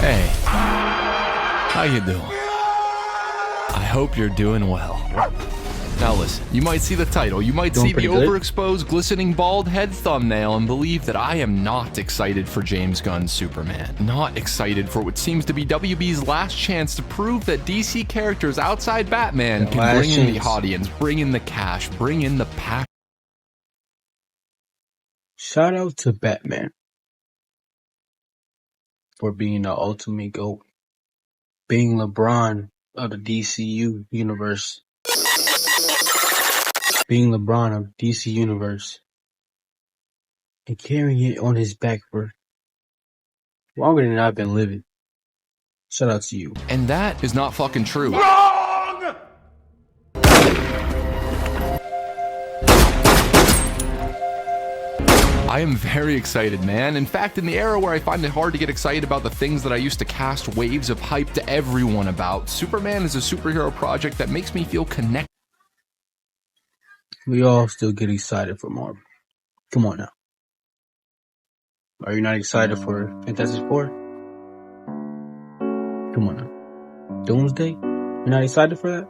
Hey, how you doing? I hope you're doing well. Now listen, you might see the title, you might see the overexposed, glistening bald head thumbnail and believe that I am not excited for James Gunn's Superman. Not excited for what seems to be WB's last chance to prove that DC characters outside Batman can bring in the audience, bring in the cash, bring in the passion. Shout out to Batman for being the ultimate GOAT, being LeBron of the DCU universe, being LeBron of DC universe, and carrying it on his back for longer than I've been living. Shout out to you. And that is not fucking true. Wrong! I am very excited, man. In fact, in the era where I find it hard to get excited about the things that I used to cast waves of hype to everyone about, Superman is a superhero project that makes me feel connected. We all still get excited for Marvel. Come on now. Are you not excited for Fantastic Four? Come on now. Doomsday? You're not excited for that?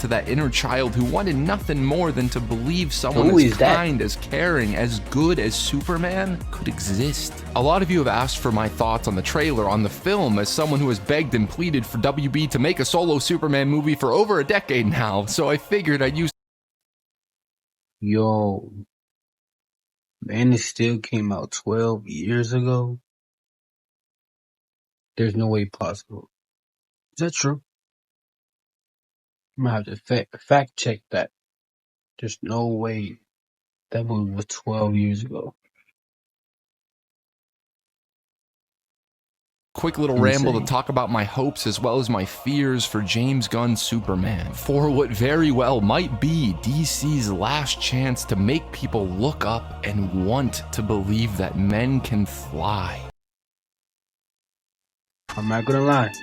To that inner child who wanted nothing more than to believe someone as kind, as caring, as good as Superman could exist. A lot of you have asked for my thoughts on the trailer, on the film, as someone who has begged and pleaded for WB to make a solo Superman movie for over a decade now, so I figured I'd use... Yo, Man of Steel came out 12 years ago? There's no way possible. Is that true? I'm gonna have to fact check that. There's no way that movie was 12 years ago. Quick little ramble to talk about my hopes as well as my fears for James Gunn's Superman. For what very well might be DC's last chance to make people look up and want to believe that men can fly. I'm not gonna lie.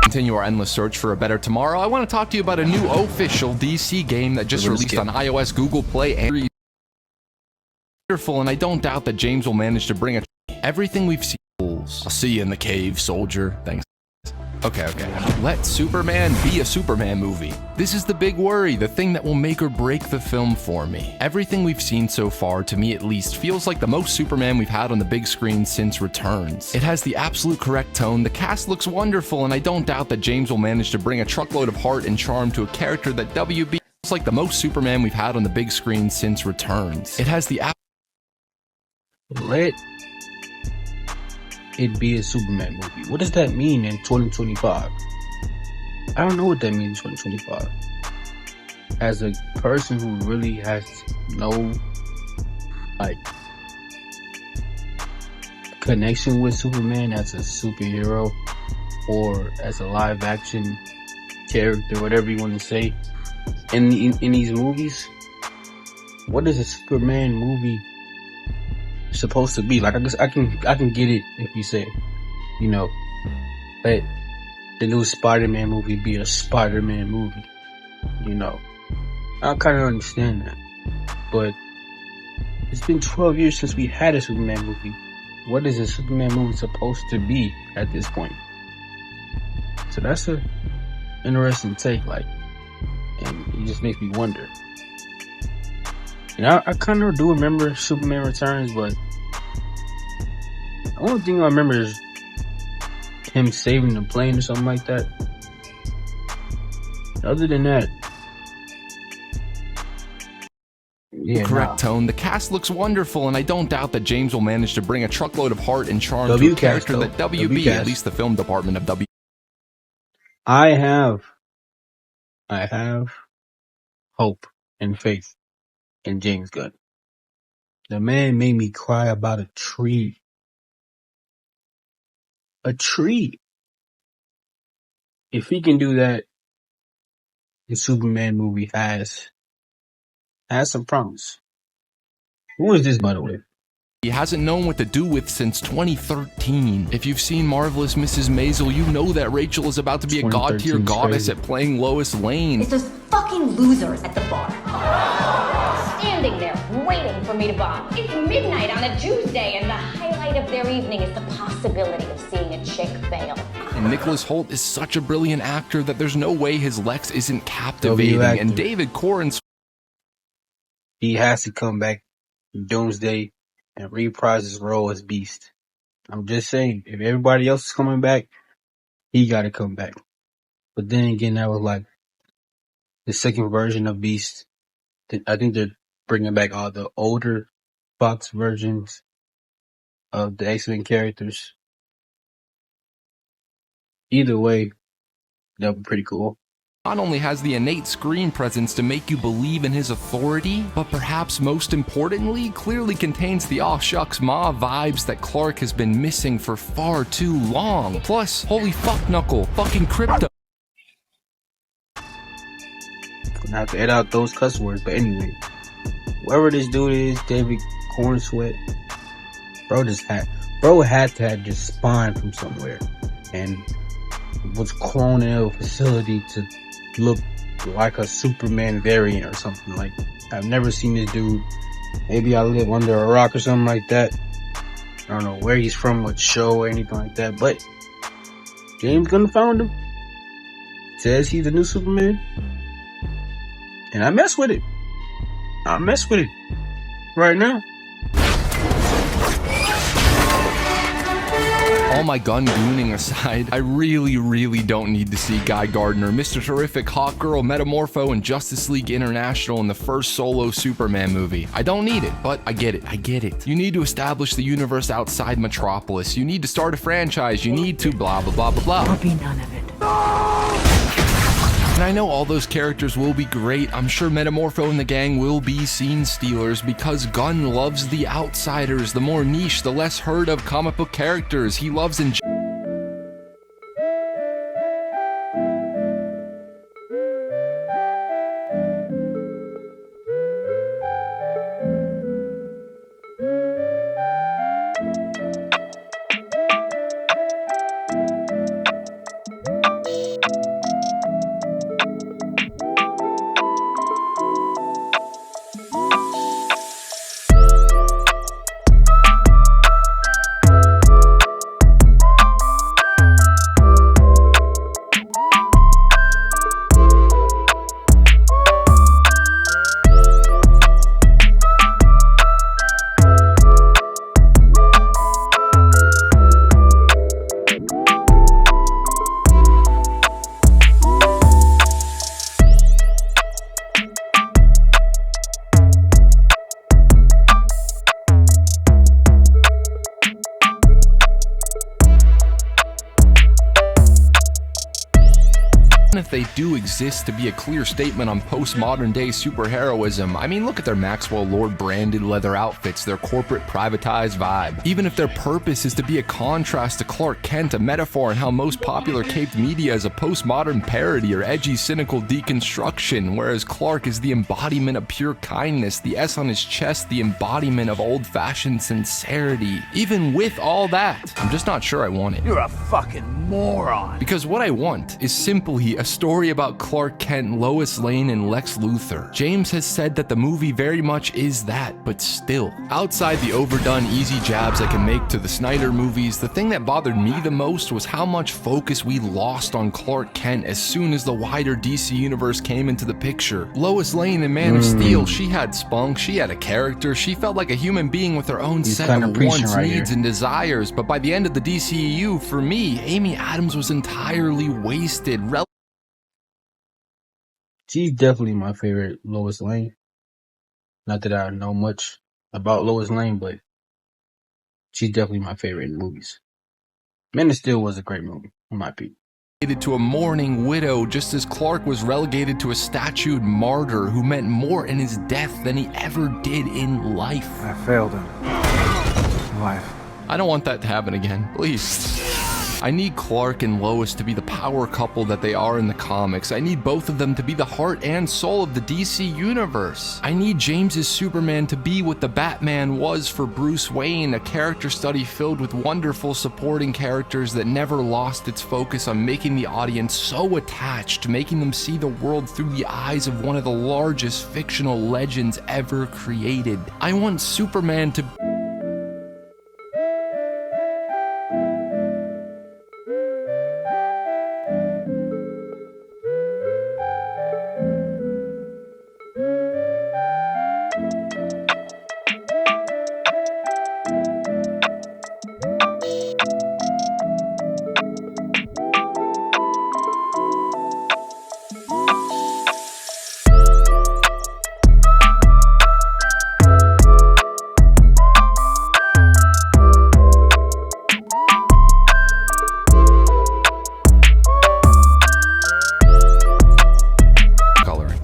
Continue our endless search for a better tomorrow, I want to talk to you about a new official DC game that just released on iOS, Google Play, and wonderful, and I don't doubt that James will manage to bring everything we've seen. I'll see you in the cave, soldier. Thanks. Okay. Let Superman be a Superman movie. This is the big worry, the thing that will make or break the film for me. Everything we've seen so far, to me at least, feels like the most Superman we've had on the big screen since Returns. It has the absolute correct tone, the cast looks wonderful, and I don't doubt that James will manage to bring a truckload of heart and charm to a character that WB feels like the most Superman we've had on the big screen since Returns. It has the Let it be a Superman movie. What does that mean in 2025? I don't know what that means in 2025. As a person who really has no connection with Superman as a superhero or as a live action character, whatever you want to say, in these movies, what is a Superman movie supposed to be? Like, I guess I can get it if you say, let the new Spider-Man movie be a Spider-Man movie. I kind of understand that, but it's been 12 years since we had a Superman movie. What is a Superman movie supposed to be at this point? So that's a interesting take, and it just makes me wonder. And I kind of do remember Superman Returns, but the only thing I remember is him saving the plane or something like that. Other than that, correct tone, the cast looks wonderful, and I don't doubt that James will manage to bring a truckload of heart and charm to a character that WB, at least the film department of WB. I have I have hope and faith in James Gunn. The man made me cry about a tree. A tree. If he can do that, the Superman movie has some promise. Who is this, by the way? He hasn't known what to do with since 2013. If you've seen Marvelous Mrs. Maisel, you know that Rachel is about to be a god-tier goddess at playing Lois Lane. It's those fucking losers at the bar. Standing there, waiting for me to bomb. It's midnight on a Tuesday, and the highlight of their evening is the possibility of seeing a chick fail. And Nicholas Hoult is such a brilliant actor that there's no way his Lex isn't captivating. And David Corns, he has to come back in Doomsday and reprise his role as Beast. I'm just saying, if everybody else is coming back, he got to come back. But then again, that was like the second version of Beast. I think they're bringing back all the older Fox versions of the X-Men characters. Either way, that would be pretty cool. Not only has the innate screen presence to make you believe in his authority, but perhaps most importantly, clearly contains the aw shucks ma vibes that Clark has been missing for far too long. Plus, holy fuck knuckle, fucking crypto. Gonna have to edit out those cuss words, but anyway, whoever this dude is, David Cornsweet, bro had to have just spawned from somewhere and was cloning a facility to look like a Superman variant or something. Like, I've never seen this dude. Maybe I live under a rock or something like that. I don't know where he's from, what show or anything like that, but James Gunn found him. Says he's the new Superman. And I mess with it. Right now. All my gun gooning aside, I really don't need to see Guy Gardner, Mr. Terrific, Hawkgirl, Metamorpho, and Justice League International in the first solo Superman movie. I don't need it, but I get it. You need to establish the universe outside Metropolis. You need to start a franchise. You need to blah blah blah blah blah. There'll be none of it. And I know all those characters will be great. I'm sure Metamorpho and the gang will be scene stealers because Gunn loves the outsiders, the more niche, the less heard of comic book characters. He loves if they do exist to be a clear statement on postmodern day superheroism. I mean, look at their Maxwell Lord branded leather outfits, their corporate privatized vibe. Even if their purpose is to be a contrast to Clark Kent, a metaphor on how most popular caped media is a postmodern parody or edgy cynical deconstruction, whereas Clark is the embodiment of pure kindness, the S on his chest, the embodiment of old-fashioned sincerity. Even with all that, I'm just not sure I want it. You're a fucking moron. Because what I want is simply a story about Clark Kent, Lois Lane, and Lex Luthor. James has said that the movie very much is that, but still. Outside the overdone easy jabs I can make to the Snyder movies, the thing that bothered me the most was how much focus we lost on Clark Kent as soon as the wider DC universe came into the picture. Lois Lane in Man of Steel, she had spunk, she had a character, she felt like a human being with her own set of wants, needs, and desires, but by the end of the DCEU, for me, Amy Adams was entirely wasted. She's definitely my favorite Lois Lane. Not that I know much about Lois Lane, but she's definitely my favorite in movies. Man of Steel was a great movie, in my opinion. to a mourning widow, just as Clark was relegated to a statued martyr who meant more in his death than he ever did in life. I failed him. Life. I don't want that to happen again, please. I need Clark and Lois to be the power couple that they are in the comics. I need both of them to be the heart and soul of the DC universe. I need James's Superman to be what the Batman was for Bruce Wayne, a character study filled with wonderful supporting characters that never lost its focus on making the audience so attached, making them see the world through the eyes of one of the largest fictional legends ever created. I want Superman to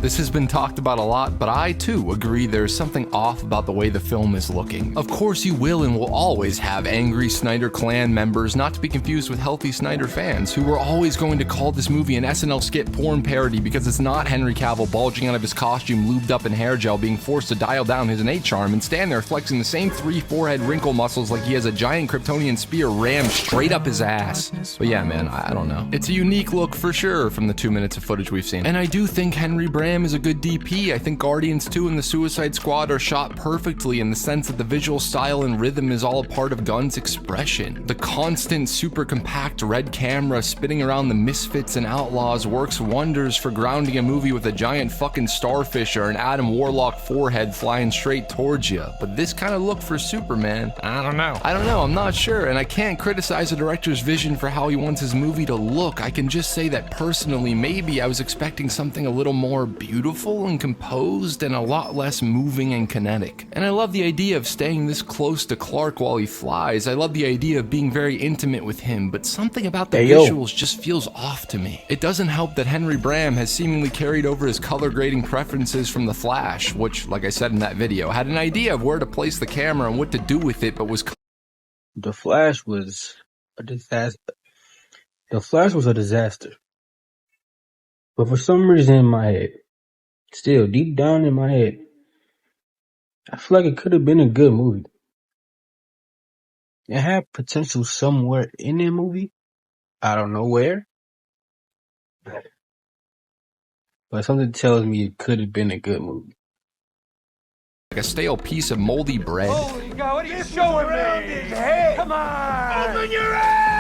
This has been talked about a lot, but I too agree there's something off about the way the film is looking. Of course you will and will always have angry Snyder Clan members, not to be confused with healthy Snyder fans, who are always going to call this movie an SNL skit porn parody because it's not Henry Cavill bulging out of his costume, lubed up in hair gel, being forced to dial down his innate charm and stand there flexing the same 3 forehead wrinkle muscles like he has a giant Kryptonian spear rammed straight up his ass. But yeah, man, I don't know. It's a unique look for sure from the 2 minutes of footage we've seen. And I do think Henry Bram is a good DP. I think Guardians 2 and the Suicide Squad are shot perfectly in the sense that the visual style and rhythm is all a part of Gunn's expression. The constant, super compact red camera spinning around the misfits and outlaws works wonders for grounding a movie with a giant fucking starfish or an Adam Warlock forehead flying straight towards you. But this kind of look for Superman, I don't know, I'm not sure, and I can't criticize a director's vision for how he wants his movie to look. I can just say that personally, maybe I was expecting something a little more beautiful and composed and a lot less moving and kinetic. And I love the idea of staying this close to Clark while he flies. I love the idea of being very intimate with him, but something about the visuals just feels off to me. It doesn't help that Henry Bram has seemingly carried over his color grading preferences from The Flash, which, like I said in that video, had an idea of where to place the camera and what to do with it, but was... The Flash was a disaster. The Flash was a disaster. But for some reason in my head, still deep down in my head, I feel like it could have been a good movie. It had potential somewhere in that movie. I don't know where. But something tells me it could have been a good movie. Like a stale piece of moldy bread. Holy God, what are you showing me? Come on! Open your eyes!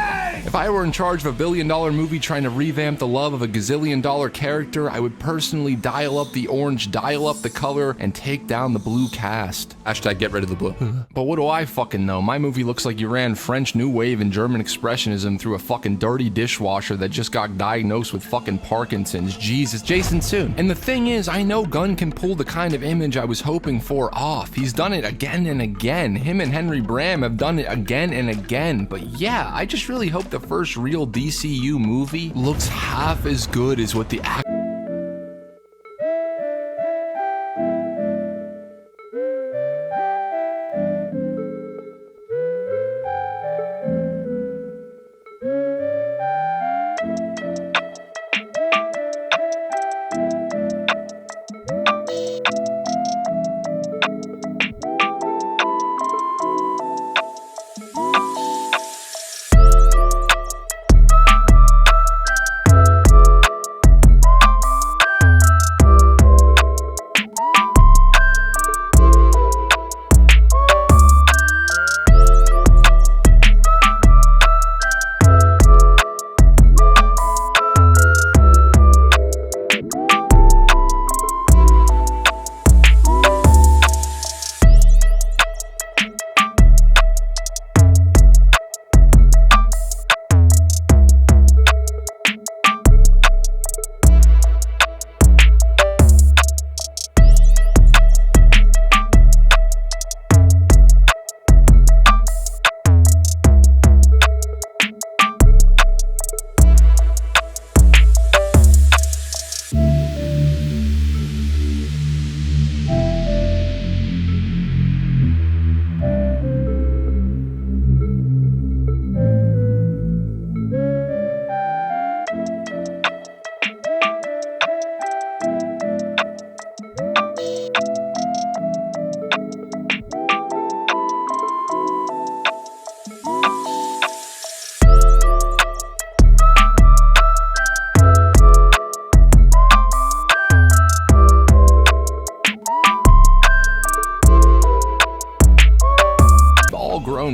If I were in charge of $1 billion movie trying to revamp the love of a gazillion dollar character, I would personally dial up the orange, dial up the color, and take down the blue cast. Hashtag get rid of the blue. But what do I fucking know? My movie looks like you ran French New Wave and German Expressionism through a fucking dirty dishwasher that just got diagnosed with fucking Parkinson's. Jesus, Jason soon. And the thing is, I know Gunn can pull the kind of image I was hoping for off. He's done it again and again. Him and Henry Bram have done it again and again. But yeah, I just really hope the first real DCU movie looks half as good as what the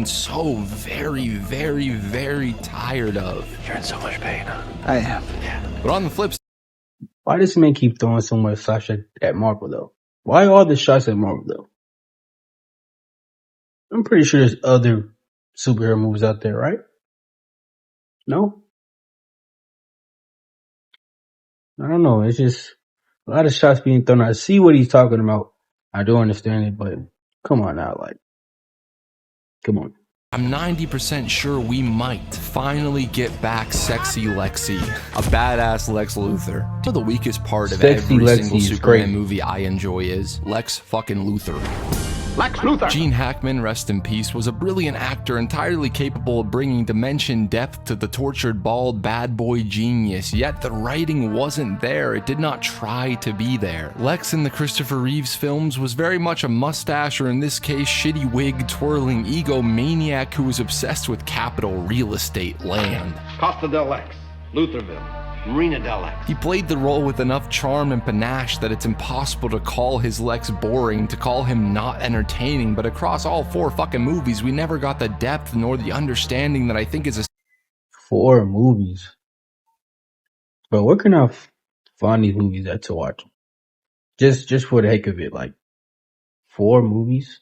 so very, very, very tired of. You're in so much pain. I am. Yeah. But on the flip side, Why does man keep throwing so much shots at Marvel though? Why all the shots at Marvel though? I'm pretty sure there's other superhero movies out there, right? No? I don't know. It's just a lot of shots being thrown. I see what he's talking about. I do understand it, but come on now, like, come on. I'm 90% sure we might finally get back Sexy Lexi, a badass Lex Luthor. So the weakest part of Sexy every Lexi single is Superman great. movie I enjoy is Lex fucking Luthor. Lex Luthor. Gene Hackman, rest in peace, was a brilliant actor entirely capable of bringing dimension depth to the tortured, bald, bad boy genius, yet the writing wasn't there. It did not try to be there. Lex in the Christopher Reeves films was very much a mustache, or in this case, shitty wig twirling egomaniac who was obsessed with capital real estate land. Costa del Lex, Lutherville, Marina del Lex. He played the role with enough charm and panache that it's impossible to call his Lex boring, to call him not entertaining, but across all 4 fucking movies, we never got the depth nor the understanding that I think is 4 movies. But where can I find these movies at to watch? Just for the heck of it, like 4 movies?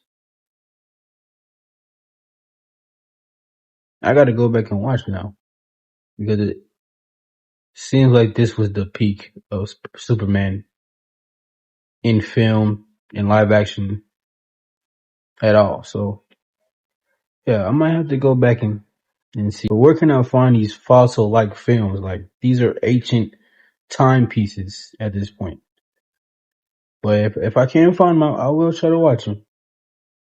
I gotta go back and watch now. Because it seems like this was the peak of Superman in film, in live action, at all. So, yeah, I might have to go back and see. But where can I find these fossil-like films? Like, these are ancient timepieces at this point. But if I can't find them, I will try to watch them.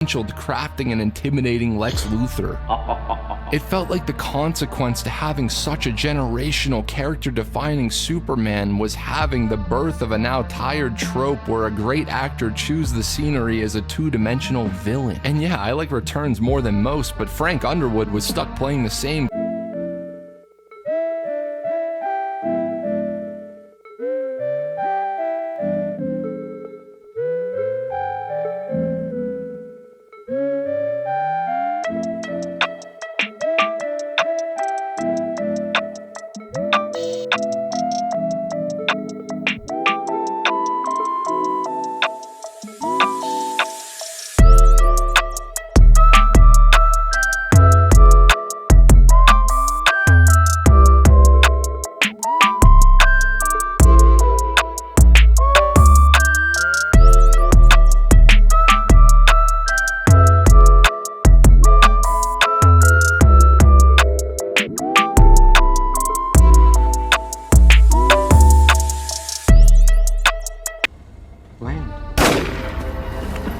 essential to crafting an intimidating Lex Luthor. It felt like the consequence to having such a generational character-defining Superman was having the birth of a now tired trope where a great actor chews the scenery as a two-dimensional villain. And yeah, I like Returns more than most, but Frank Underwood was stuck playing the same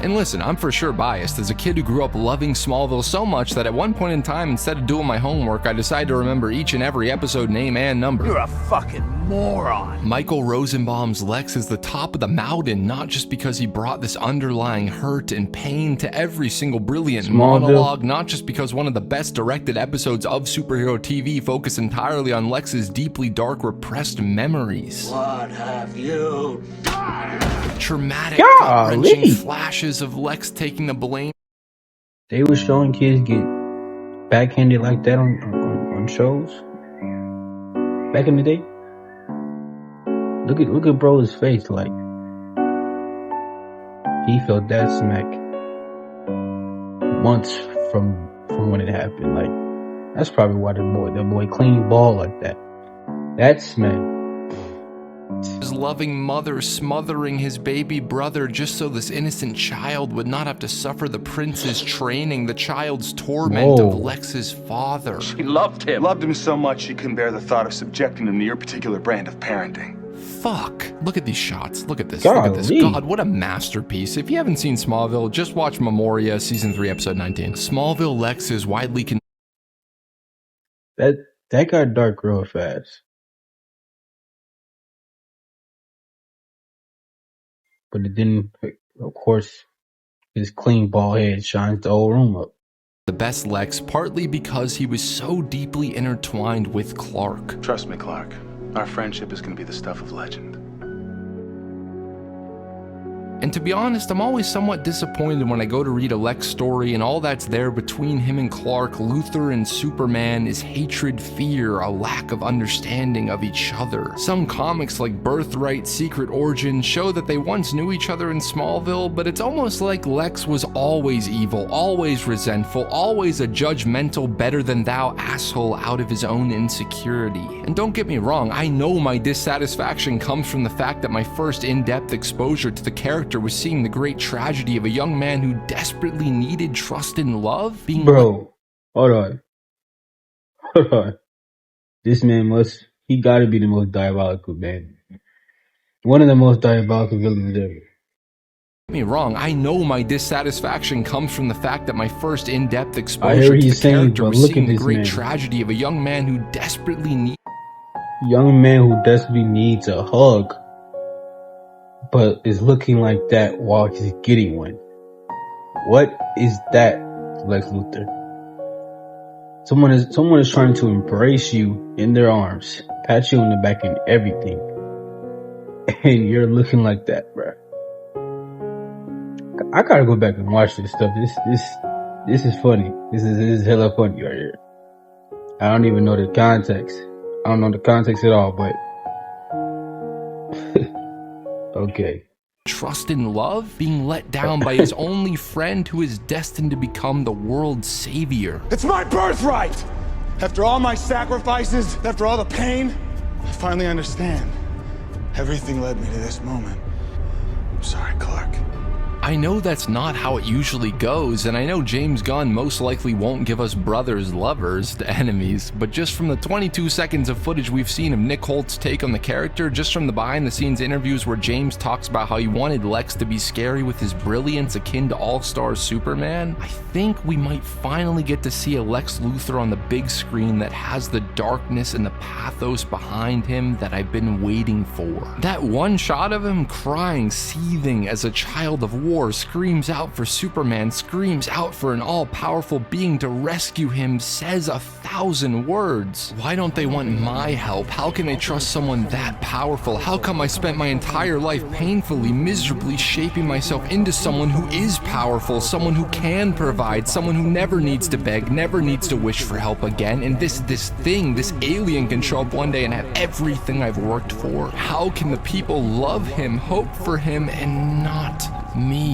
And listen, I'm for sure biased. As a kid who grew up loving Smallville so much that at one point in time, instead of doing my homework, I decided to remember each and every episode name and number. You're a fucking moron. Michael Rosenbaum's Lex is the top of the mountain, not just because he brought this underlying hurt and pain to every single brilliant monologue, not just because one of the best directed episodes of superhero TV focus entirely on Lex's deeply dark, repressed memories. What have you done? Traumatic, gut-wrenching flashes of Lex taking the blame. They were showing kids get backhanded like that on shows back in the day. Look at bro's face, like he felt that smack months from when it happened. Like that's probably why the boy clean ball like that. That smack. His loving mother smothering his baby brother just so this innocent child would not have to suffer the prince's training, the child's torment of Lex's father. She loved him. Loved him so much she couldn't bear the thought of subjecting him to your particular brand of parenting. Fuck. Look at these shots. Look at this. Golly. Look at this. God, what a masterpiece. If you haven't seen Smallville, just watch Memoria, Season 3, Episode 19. Smallville Lex is widely That got dark real fast. But it didn't, of course, his clean bald head shines the whole room up. the best Lex, partly because he was so deeply intertwined with Clark. Trust me, Clark. Our friendship is going to be the stuff of legend. And to be honest, I'm always somewhat disappointed when I go to read a Lex story and all that's there between him and Clark, Luthor and Superman is hatred, fear, a lack of understanding of each other. Some comics like Birthright, Secret Origin show that they once knew each other in Smallville, but it's almost like Lex was always evil, always resentful, always a judgmental, better than thou asshole out of his own insecurity. And don't get me wrong, I know my dissatisfaction comes from the fact that my first in-depth exposure to the character was seeing the great tragedy of a young man who desperately needed trust and love being— Bro, hold on. This man he gotta be the most diabolical man. One of the most diabolical villains ever. Don't get me wrong, I know my dissatisfaction comes from the fact that my first in-depth I exposure hear to the he's saying, character but was look seeing at the this great man. tragedy of a young man who desperately needs— Young man who desperately needs a hug, but is looking like that while he's getting one. What is that, Lex Luthor? Someone is trying to embrace you in their arms, pat you on the back and everything, and you're looking like that, bruh. I gotta go back and watch this stuff. This is funny. This is hella funny right here. I don't even know the context. I don't know the context at all, but okay. trust and love, being let down by his only friend who is destined to become the world's savior. It's my birthright! After all my sacrifices, after all the pain, I finally understand. Everything led me to this moment. I'm sorry, Clark. I know that's not how it usually goes, and I know James Gunn most likely won't give us brothers lovers to enemies, but just from the 22 seconds of footage we've seen of Nick Holt's take on the character, just from the behind-the-scenes interviews where James talks about how he wanted Lex to be scary with his brilliance akin to All-Star Superman, I think we might finally get to see a Lex Luthor on the big screen that has the darkness and the pathos behind him that I've been waiting for. That one shot of him crying, seething as a child of war, screams out for Superman, screams out for an all-powerful being to rescue him, says 1,000 words. Why don't they want my help? How can I trust someone that powerful? How come I spent my entire life painfully, miserably shaping myself into someone who is powerful, someone who can provide, someone who never needs to beg, never needs to wish for help again, and this alien can show up one day and have everything I've worked for? How can the people love him, hope for him, and not me?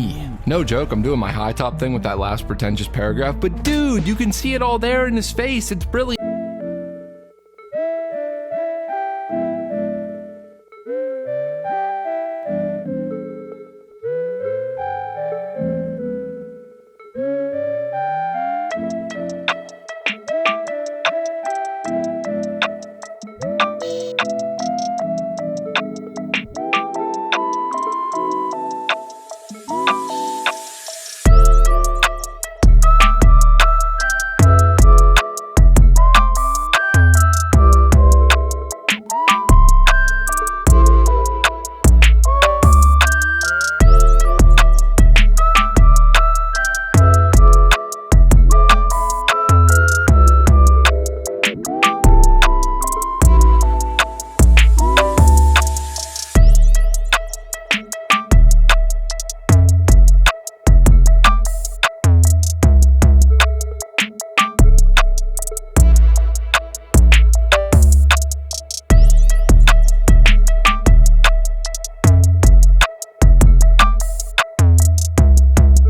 No joke, I'm doing my high top thing with that last pretentious paragraph, but dude, you can see it all there in his face. It's brilliant.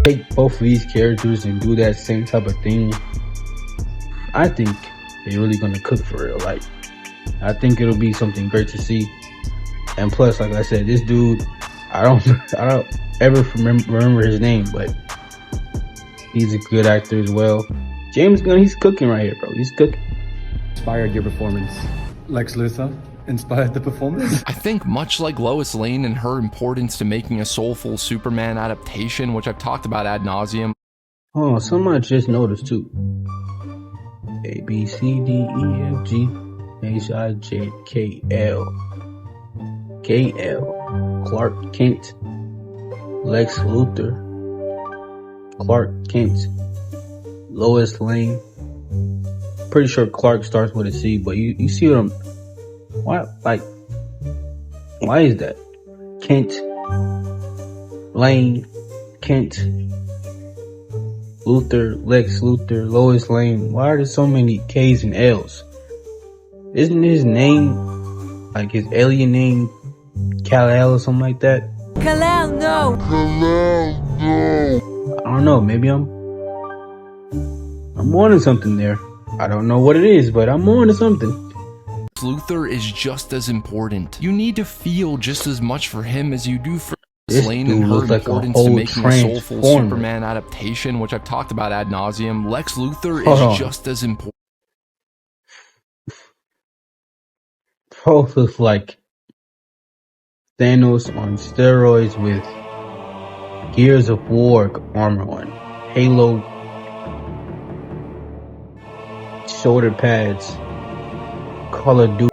Take both of these characters and do that same type of thing, I think they're really gonna cook for real. Like, I think it'll be something great to see. And plus, like I said, this dude, I don't ever remember his name, but he's a good actor as well. James Gunn, he's cooking right here, bro. He's cooking. Inspired your performance. Lex Luthor inspired the performance. I think much like Lois Lane and her importance to making a soulful Superman adaptation, which I've talked about ad nauseum. Oh, somebody just noticed too. A, B, C, D, E, F, G, H, I, J, K, L. K, L. Clark Kent. Lex Luthor. Clark Kent. Lois Lane. Pretty sure Clark starts with a C, but you see what I'm... Why is that? Kent. Lane, Kent, Luthor, Lex Luthor, Lois Lane. Why are there so many K's and L's? Isn't his name, like his alien name, Kal-El or something like that? Kal-El, no! I don't know, maybe I'm on to something there. I don't know what it is, but I'm on to something. Luthor is just as important. You need to feel just as much for him as you do for This Lane dude and her looks like a importance to whole making a soulful transformer. Superman adaptation, which I've talked about ad nauseum. Lex Luthor Hold on. is just as important. Both look like Thanos on steroids with Gears of War armor on. Halo shoulder pads. Call of Duty.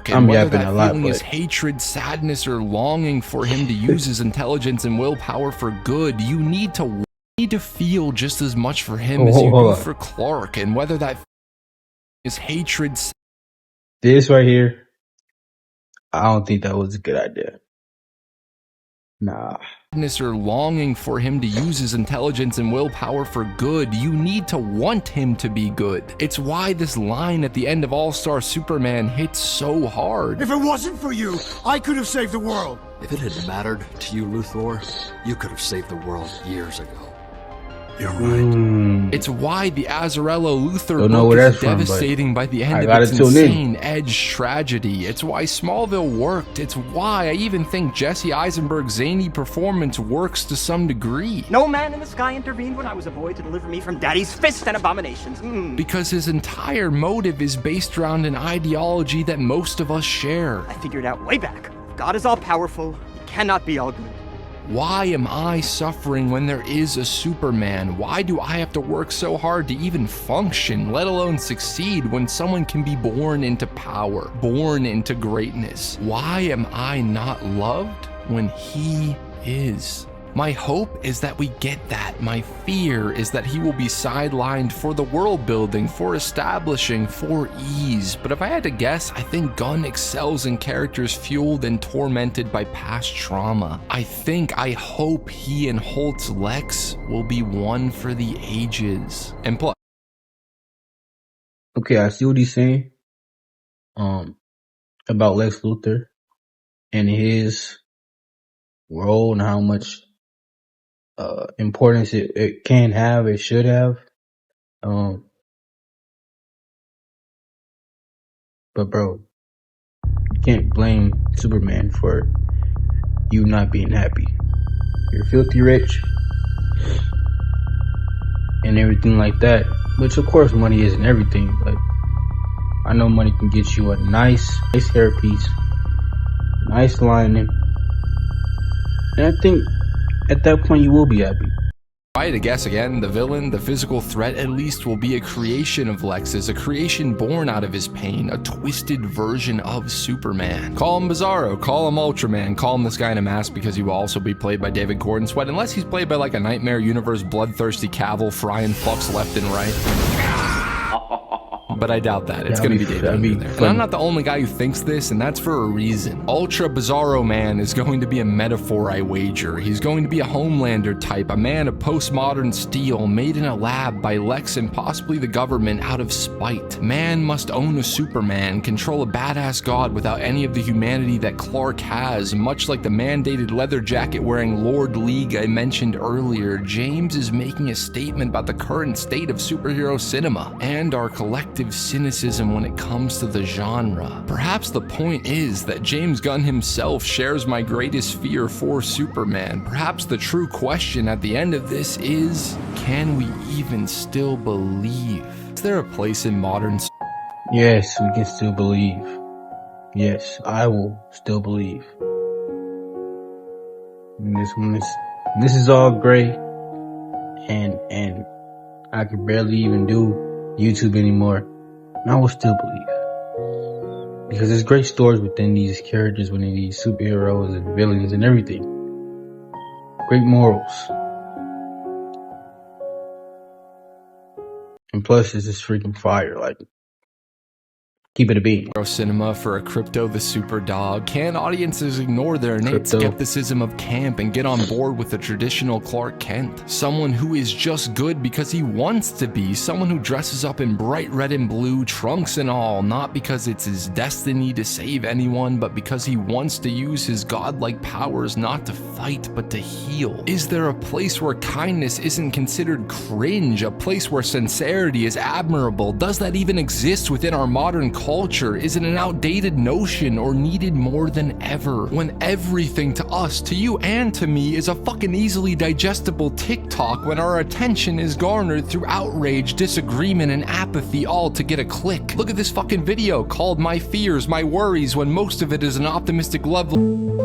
I'm Whether yapping that a lot, feeling is but hatred, sadness, or longing for him to use his intelligence and willpower for good, you need to feel just as much for him as you do for Clark. And whether that is hatred, this right here, I don't think that was a good idea. Nah. sadness, or longing for him to use his intelligence and willpower for good, you need to want him to be good. It's why this line at the end of All-Star Superman hits so hard. If it wasn't for you, I could have saved the world. If it had mattered to you, Luthor, you could have saved the world years ago. You're right. It's why the Azzarello Luthor Don't know book where is that's from, but devastating by the I end of gotta its tune in. insane edge tragedy. It's why Smallville worked. It's why I even think Jesse Eisenberg's zany performance works to some degree. No man in the sky intervened when I was a boy to deliver me from Daddy's fists and abominations. Because his entire motive is based around an ideology that most of us share. I figured out way back. God is all powerful. He cannot be all good. Why am I suffering when there is a Superman? Why do I have to work so hard to even function, let alone succeed, when someone can be born into power, born into greatness? Why am I not loved when he is? My hope is that we get that. My fear is that he will be sidelined for the world building, for establishing, for ease. But if I had to guess, I think Gunn excels in characters fueled and tormented by past trauma. I hope he and Holt's Lex will be one for the ages. And plus, okay, I see what he's saying. About Lex Luthor and his role and how much importance it can have, it should have. But bro, you can't blame Superman for you not being happy. You're filthy rich and everything like that. Which of course money isn't everything, but I know money can get you a nice hairpiece, nice lining, and I think at that point you will be happy. If I had to guess again, the villain, the physical threat at least, will be a creation of Lex's, a creation born out of his pain, a twisted version of Superman. Call him Bizarro, call him Ultraman, call him this guy in a mask because he will also be played by David Gordon Sweat, unless he's played by like a Nightmare Universe bloodthirsty Cavill frying fucks left and right. But I doubt that. It's going to be David in there. And I'm not the only guy who thinks this, and that's for a reason. Ultra Bizarro Man is going to be a metaphor, I wager. He's going to be a Homelander type, a man of postmodern steel, made in a lab by Lex and possibly the government out of spite. Man must own a Superman, control a badass god without any of the humanity that Clark has, much like the mandated leather jacket wearing Lord League I mentioned earlier. James is making a statement about the current state of superhero cinema and our collective cynicism when it comes to the genre. Perhaps the point is that James Gunn himself shares my greatest fear for Superman. Perhaps the true question at the end of this is, can we even still believe? Is there a place in modern... Yes, we can still believe. Yes, I will still believe. And this is all great, and I can barely even do YouTube anymore. And I will still believe. Because there's great stories within these characters, within these superheroes and villains and everything. Great morals. And plus, this is freaking fire. Like, keep it a beat. Cinema for a Crypto the Super Dog. Can audiences ignore their innate skepticism of camp and get on board with the traditional Clark Kent? Someone who is just good because he wants to be. Someone who dresses up in bright red and blue, trunks and all, not because it's his destiny to save anyone, but because he wants to use his godlike powers not to fight, but to heal. Is there a place where kindness isn't considered cringe? A place where sincerity is admirable? Does that even exist within our modern culture? Is it an outdated notion or needed more than ever? When everything to us, to you and to me, is a fucking easily digestible TikTok, when our attention is garnered through outrage, disagreement, and apathy, all to get a click. Look at this fucking video called My Fears, My Worries, when most of it is an optimistic level.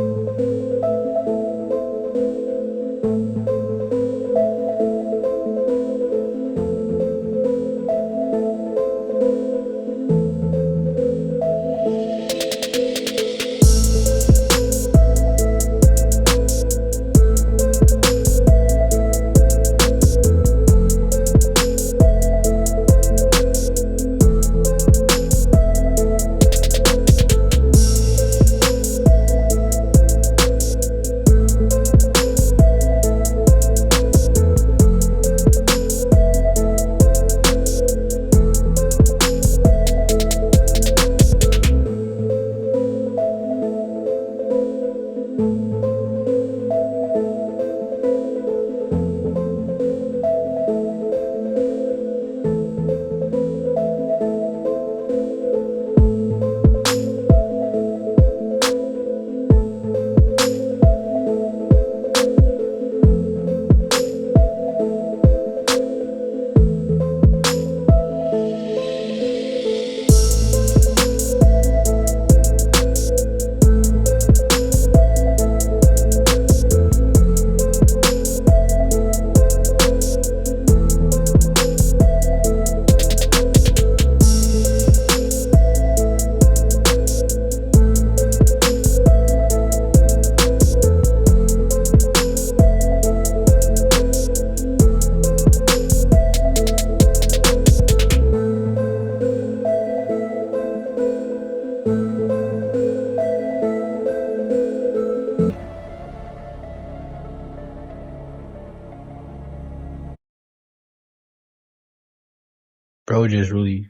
Bro just really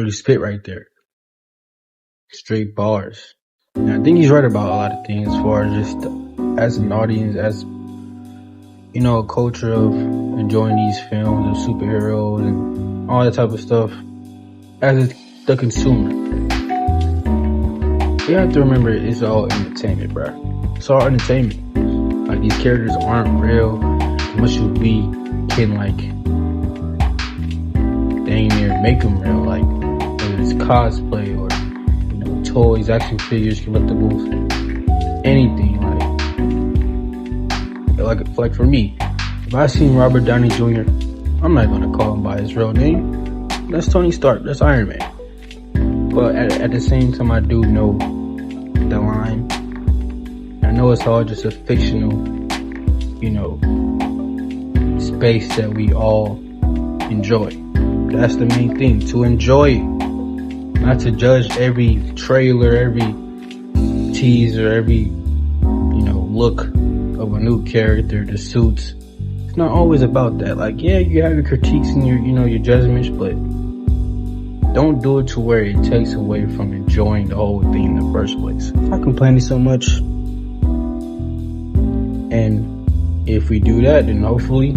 spit right there. Straight bars. And I think he's right about a lot of things as far as just as an audience, as, you know, a culture of enjoying these films of superheroes and all that type of stuff. As the consumer, you have to remember it's all entertainment, bro. It's all entertainment. Like, these characters aren't real as much as we can, like, dang near make them real. Like, whether it's cosplay or, you know, toys, action figures, collectibles, anything. Like, like for me, if I seen Robert Downey Jr., I'm not gonna call him by his real name. That's Tony Stark. That's Iron Man. But at the same time, I do know the line. I know it's all just a fictional, space that we all enjoy. That's the main thing, to enjoy it. Not to judge every trailer, every teaser, every, look of a new character, the suits. It's not always about that. Like, yeah, you have your critiques and your judgments, but don't do it to where it takes away from enjoying the whole thing in the first place. I'm complaining so much. And if we do that, then hopefully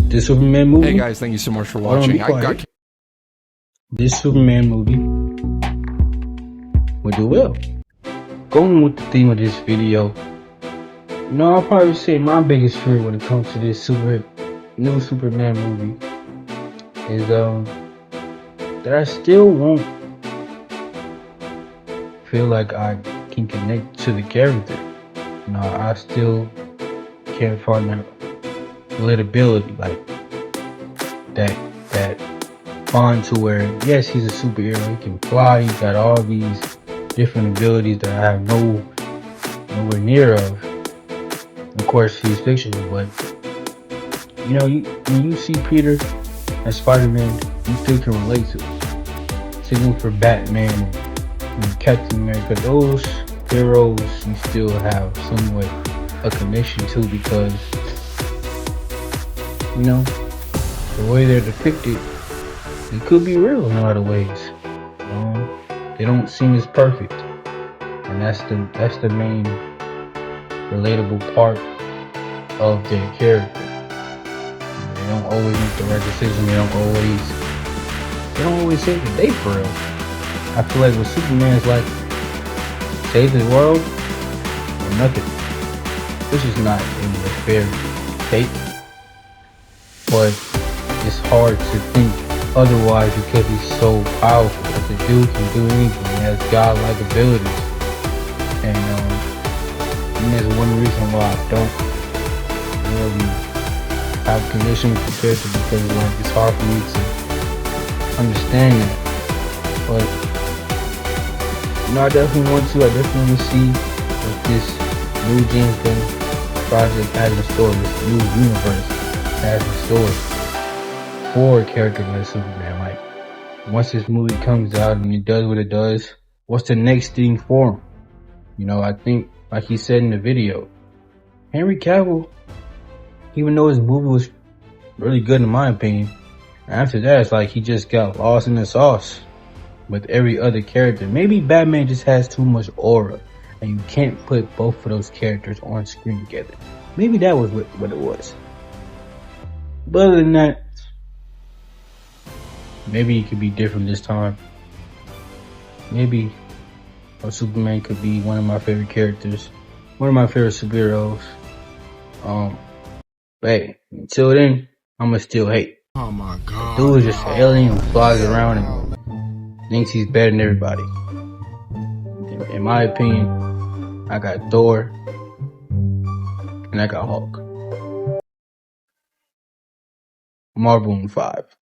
this Superman movie. Hey guys, thank you so much for watching. This Superman movie will do well. Going with the theme of this video, I'll probably say my biggest fear when it comes to this new Superman movie is that I still won't feel like I can connect to the character. I still can't find that relatability, like that bond to where, yes, he's a superhero, he can fly, he's got all these different abilities that I have nowhere near of. Of course, he's fictional, but when you see Peter as Spider-Man, you still can relate to it. Same for Batman and Captain America. Those heroes you still have somewhat a connection to, because the way they're depicted, it could be real in a lot of ways. They don't seem as perfect, and that's the main relatable part of their character. They don't always make the right decision. They don't always save the day for real. I feel like with Superman, it's like save the world or nothing, which is not really a fair take, but it's hard to think otherwise because he's so powerful. That the dude can do anything. He has godlike abilities, and that's one reason why I don't really have a connection with the character, because it's hard for me to understand that. But I definitely want to. I definitely see what this new James Gunn project has in store, this new universe has in store for a character like Superman. Like, once this movie comes out and it does what it does, what's the next thing for him? I think, like he said in the video, Henry Cavill, even though his movie was really good in my opinion, after that it's like he just got lost in the sauce with every other character. Maybe Batman just has too much aura and you can't put both of those characters on screen together. Maybe that was what it was. But other than that, maybe it could be different this time. Maybe Superman could be one of my favorite characters, one of my favorite superheroes. But hey, until then, I'ma still hate. Oh my god. Dude is just an alien who flies around and thinks he's better than everybody. In my opinion, I got Thor and I got Hulk. Marvel in 5.